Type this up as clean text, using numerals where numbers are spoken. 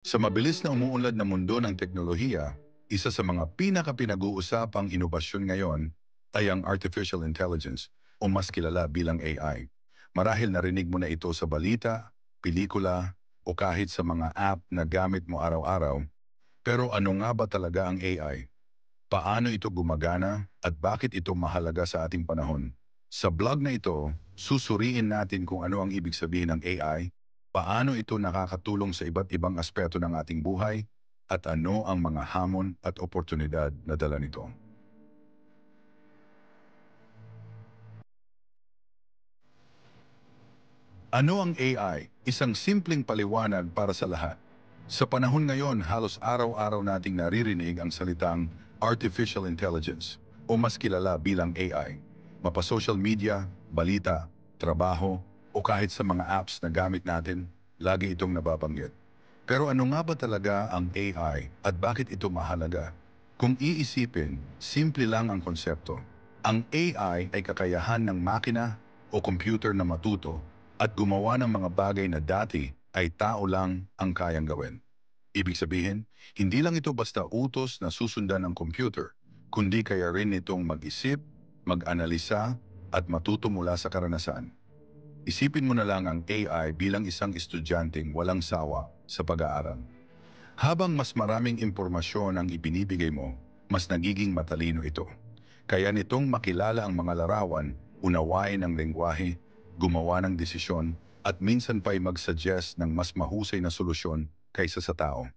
Sa mabilis na umuunlad na mundo ng teknolohiya, isa sa mga pinaka-pinag-uusapang inobasyon ngayon ay ang artificial intelligence o mas kilala bilang AI. Marahil narinig mo na ito sa balita, pelikula, o kahit sa mga app na gamit mo araw-araw. Pero ano nga ba talaga ang AI? Paano ito gumagana at bakit ito mahalaga sa ating panahon? Sa blog na ito, susuriin natin kung ano ang ibig sabihin ng AI, paano ito nakakatulong sa iba't ibang aspeto ng ating buhay, at ano ang mga hamon at oportunidad na dala nito. Ano ang AI? Isang simpleng paliwanag para sa lahat. Sa panahon ngayon, halos araw-araw nating naririnig ang salitang artificial intelligence o mas kilala bilang AI. Mapa-social media, balita, trabaho, o kahit sa mga apps na gamit natin, lagi itong nababanggit. Pero ano nga ba talaga ang AI at bakit ito mahalaga? Kung iisipin, simple lang ang konsepto. Ang AI ay kakayahan ng makina o computer na matuto at gumawa ng mga bagay na dati ay tao lang ang kayang gawin. Ibig sabihin, hindi lang ito basta utos na susundan ng computer, kundi kaya rin itong mag-isip, mag-analisa, at matuto mula sa karanasan. Isipin mo na lang ang AI bilang isang estudyanteng walang sawa sa pag-aaral. Habang mas maraming impormasyon ang ibinibigay mo, mas nagiging matalino ito. Kaya nitong makilala ang mga larawan, unawain ang lengguwahe, gumawa ng desisyon, at minsan pa'y mag-suggest ng mas mahusay na solusyon kaysa sa tao.